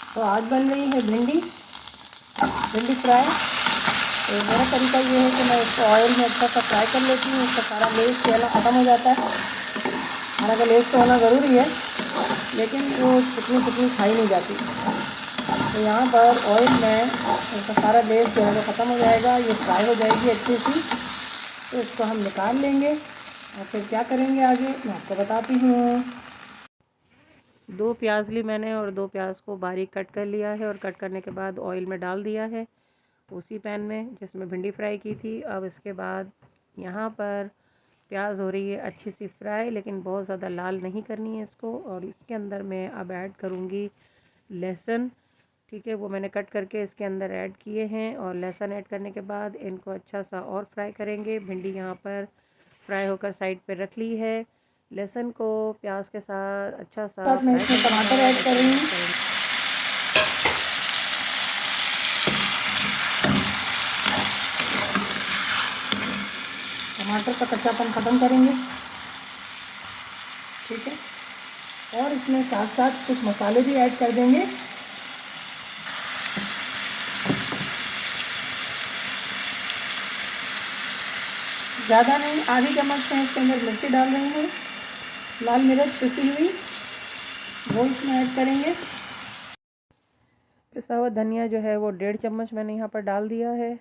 तो आज बन रही है भिंडी फ्राई। तो मेरा तरीका ये है कि मैं इसको ऑयल में अच्छा सा फ्राई कर लेती हूँ, उसका सारा लेस तेल ख़त्म हो जाता है। हालांकि लेस तो होना ज़रूरी है, लेकिन वो चिकनी खाई नहीं जाती। तो यहाँ पर ऑयल में इसका सारा लेस जो है वो ख़त्म हो जाएगा, ये फ्राई हो जाएगी अच्छी सी। तो इसको हम निकाल लेंगे और फिर क्या करेंगे आगे मैं आपको बताती हूँ। 2 प्याज ली मैंने और 2 प्याज को बारीक कट कर लिया है और कट करने के बाद ऑयल में डाल दिया है उसी पैन में जिसमें भिंडी फ्राई की थी। अब इसके बाद यहाँ पर प्याज हो रही है अच्छी सी फ्राई, लेकिन बहुत ज़्यादा लाल नहीं करनी है इसको। और इसके अंदर मैं अब ऐड करूँगी लहसुन, ठीक है, वो मैंने कट करके इसके अंदर ऐड किए हैं। और लहसुन ऐड करने के बाद इनको अच्छा सा और फ्राई करेंगे। भिंडी यहाँ पर फ्राई होकर साइड पे रख ली है। लहसुन को प्याज के साथ अच्छा सा मैं इसमें टमाटर ऐड कर रही हूँ। टमाटर का कच्चापन ख़त्म करेंगे, ठीक है। और इसमें साथ साथ कुछ मसाले भी ऐड कर देंगे। ज़्यादा नहीं, आधी चम्मच में इसके अंदर मिर्ची डाल रही हूँ, लाल मिर्च पिसी हुई वो इसमें ऐड करेंगे। पिसा हुआ धनिया जो है वो 1.5 चम्मच मैंने यहाँ पर डाल दिया है।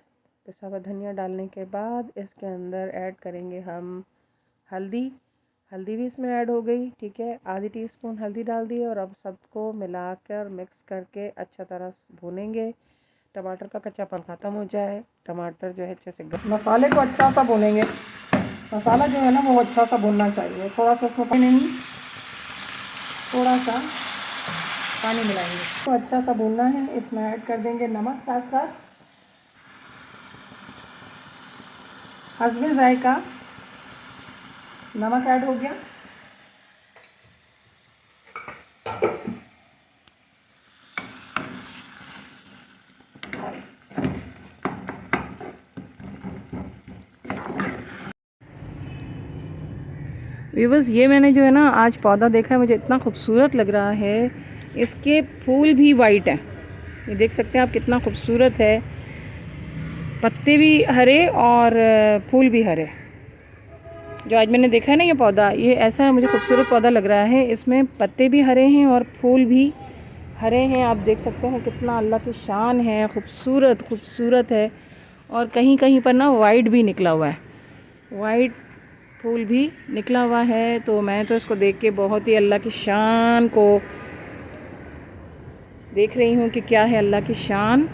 पिसा हुआ धनिया डालने के बाद इसके अंदर ऐड करेंगे हम हल्दी भी इसमें ऐड हो गई, ठीक है। आधी टीस्पून हल्दी डाल दी और अब सबको मिलाकर मिक्स करके अच्छा तरह भूनेंगे। टमाटर का कच्चापन ख़त्म हो जाए, टमाटर जो है अच्छे से मसाले को अच्छा सा भूनेंगे। मसाला जो है ना वो अच्छा सा भूनना चाहिए। थोड़ा सा इसमें पानी नहीं, थोड़ा सा पानी मिलाएंगे तो अच्छा सा भूनना है। इसमें ऐड कर देंगे नमक, साथ साथ हस्बे जायका नमक ऐड हो गया। व्यूअर्स, ये मैंने जो है ना आज पौधा देखा है, मुझे इतना खूबसूरत लग रहा है। इसके फूल भी वाइट हैं, ये देख सकते हैं आप कितना खूबसूरत है। पत्ते भी हरे और फूल भी हरे। जो आज मैंने देखा है ना ये पौधा, ये ऐसा मुझे खूबसूरत पौधा लग रहा है। इसमें पत्ते भी हरे हैं और फूल भी हरे हैं। आप देख सकते हैं कितना अल्लाह की शान है, खूबसूरत है। और कहीं कहीं पर ना वाइट भी निकला हुआ है, वाइट फूल भी निकला हुआ है। तो मैं तो इसको देख के बहुत ही अल्लाह की शान को देख रही हूँ कि क्या है अल्लाह की शान।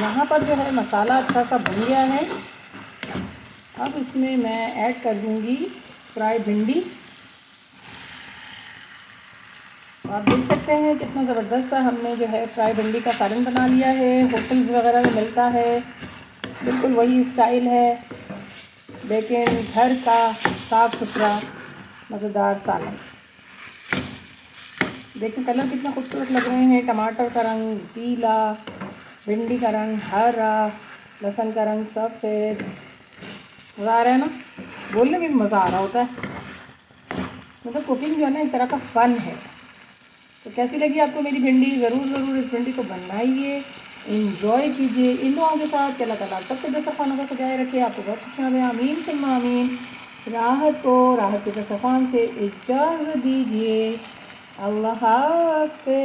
यहाँ पर जो है मसाला अच्छा सा भुन गया है। अब इसमें मैं ऐड कर दूँगी फ्राई भिंडी। आप देख सकते हैं कितना ज़बरदस्त सा हमने जो है फ्राई भिंडी का सालन बना लिया है। होटल्स वगैरह में मिलता है, बिल्कुल वही स्टाइल है, लेकिन घर का साफ़ सुथरा मज़ेदार सालन। देखिए कलर कितना खूबसूरत लग रहे हैं। टमाटर का रंग पीला, भिंडी का रंग हरा, लहसुन का रंग सफ़ेद। मज़ा आ रहा है ना, बोलने में भी मज़ा आ रहा होता है। मतलब कुकिंग जो है ना एक तरह का फ़न है। तो कैसी लगी आपको मेरी भिंडी? ज़रूर इस भिंडी को बनाइए, इंजॉय कीजिए इन दुआओं के साथ कि अल्लाह ताला सबके दस्तरखानों को सजाए रखे, आपको बहुत खुशियाँ दें, आमीन सुम्मा आमीन। राहत के दस्तरखान से इजाज़त दीजिए। अल्लाह हाफ़िज़।